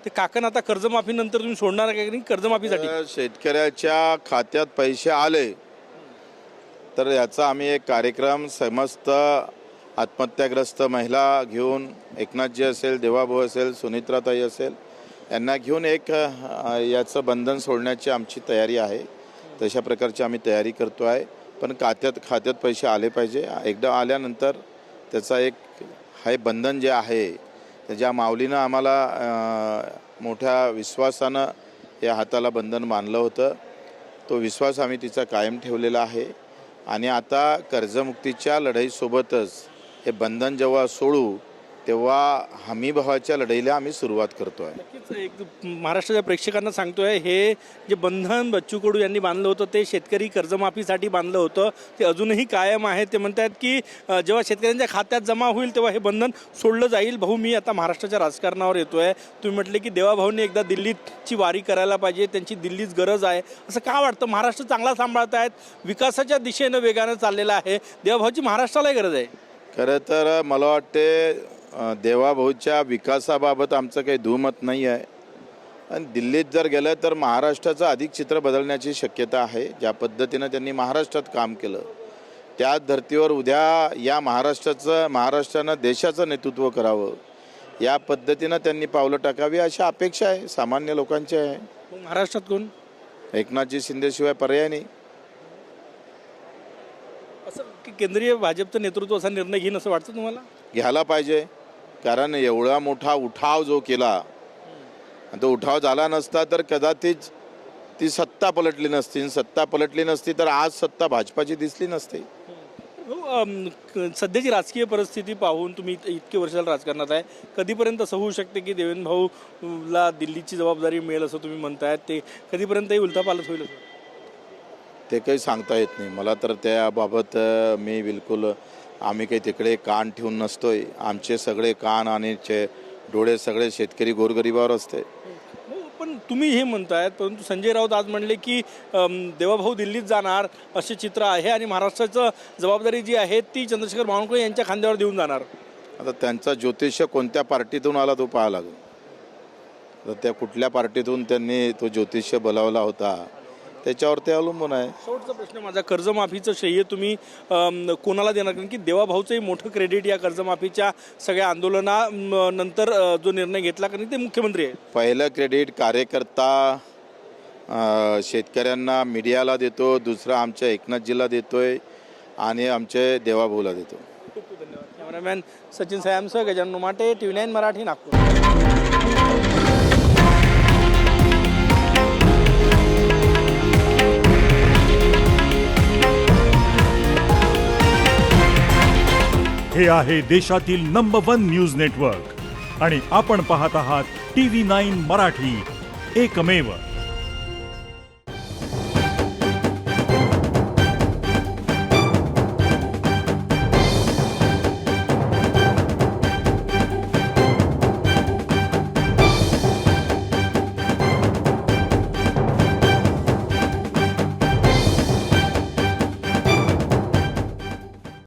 ते काकण आता कर्जमाफीनंतर तुम्ही सोडणार आहे का कर्जमाफीसाठी? शेतकऱ्याच्या खात्यात पैसे आले तर याचा आम्ही एक कार्यक्रम समस्त आत्महत्याग्रस्त महिला घेऊन, एकनाथजी असेल, देवाभाऊ असेल, सुनित्राताई असेल, यांना घेऊन एक याचं बंधन सोडण्याची आमची तयारी आहे. तशा प्रकारची आम्ही तयारी करतो आहे. पण खात्यात पैसे आले पाहिजे. एकदा आल्यानंतर त्याचा एक हे बंधन जे आहे, ज्या माऊलीनं आम्हाला मोठ्या विश्वासानं या हाताला बंधन बांधलं होतं, तो विश्वास आम्ही तिचा कायम ठेवलेला आहे. आणि आता कर्जमुक्तीच्या लढाईसोबतच हे बंधन जेव्हा सोडू तेव्हा हमीभावाच्या लढाईला आम्ही सुरुवात करतो आहे. नक्कीच एक महाराष्ट्राच्या प्रेक्षकांना सांगतोय, हे जे बंधन बच्चू कडू यांनी बांधलं होतं ते शेतकरी कर्जमाफीसाठी बांधलं होतं, ते अजूनही कायम आहे. ते म्हणतात की जेव्हा शेतकऱ्यांच्या खात्यात जमा होईल तेव्हा हे बंधन सोडलं जाईल. भाऊ, मी आता महाराष्ट्राच्या राजकारणावर येतोय. तुम्ही म्हटले की देवाभाऊंनी एकदा दिल्लीची वारी करायला पाहिजे, त्यांची दिल्लीच गरज आहे, असं का वाटतं? महाराष्ट्र चांगला सांभाळत आहेत, विकासाच्या दिशेनं वेगानं चाललेला आहे, देवाभाऊची महाराष्ट्रालाही गरज आहे. खरं तर मला वाटते देवाभाऊच्या विकासाबाबत आमचं काही दुमत नाही आहे. आणि दिल्लीत जर गेलं तर महाराष्ट्राचं अधिक चित्र बदलण्याची शक्यता आहे. ज्या पद्धतीनं त्यांनी महाराष्ट्रात काम केलं त्याच धर्तीवर उद्या या महाराष्ट्रानं देशाचं नेतृत्व करावं, या पद्धतीनं त्यांनी पावलं टाकावी अशी अपेक्षा आहे सामान्य लोकांची आहे. महाराष्ट्रात कोण? एकनाथजी शिंदेशिवाय पर्याय नाही. असं की केंद्रीय भाजपचं नेतृत्व असा निर्णय घेईन असं वाटतं तुम्हाला? घ्यायला पाहिजे, कारण एवढा मोठा उठाव जो केला, तो उठाव झाला नसता तर कदाचित ती सत्ता पलटली नसती. सत्ता पलटली नसती तर आज सत्ता भाजपाची दिसली नसती. सध्याची राजकीय परिस्थिती पाहून तुम्ही इतके वर्षाला राजकारणात आहे, कधीपर्यंत असं होऊ शकते की देवेंद्र भाऊला दिल्लीची जबाबदारी मिळेल असं तुम्ही म्हणतायत? ते कधीपर्यंतही उलथापालथ होईल असं ते काही सांगता येत नाही मला तर. त्याबाबत मी बिलकुल, आम्ही काही तिकडे कान ठेवून नसतोय. आमचे सगळे कान आणि डोळे सगळे शेतकरी गोरगरिबावर असते. पण तुम्ही हे म्हणतायत, परंतु संजय राऊत आज म्हणले की देवाभाऊ दिल्लीत जाणार असे चित्र आहे आणि महाराष्ट्राचं जबाबदारी जी आहे ती चंद्रशेखर बावनकुळे यांच्या खांद्यावर देऊन जाणार. आता त्यांचा ज्योतिष्य कोणत्या पार्टीतून आला तो पाहावा लागेल. तर त्या कुठल्या पार्टीतून त्यांनी तो ज्योतिष्य बोलावला होता त्याच्यावर ते अवलंबून आहे. शेवटचा प्रश्न माझा, कर्जमाफीचं श्रेय तुम्ही कोणाला देणार? कारण की देवाभाऊचंही मोठं क्रेडिट या कर्जमाफीच्या सगळ्या आंदोलनानंतर जो निर्णय घेतला, कारण ते मुख्यमंत्री आहे. पहिलं क्रेडिट कार्यकर्ता शेतकऱ्यांना, मीडियाला देतो. दुसरं आमच्या एकनाथजीला देतोय आणि आमचे देवाभाऊला देतो. खूप खूप धन्यवाद. कॅमेरामॅन सचिन सयामसह गजानन उमाटे, TV9 मराठी, नागपूर. हे आहे देशातील नंबर 1 न्यूज नेटवर्क आणि आपण पाहत आहात TV9 मराठी, एकमेव.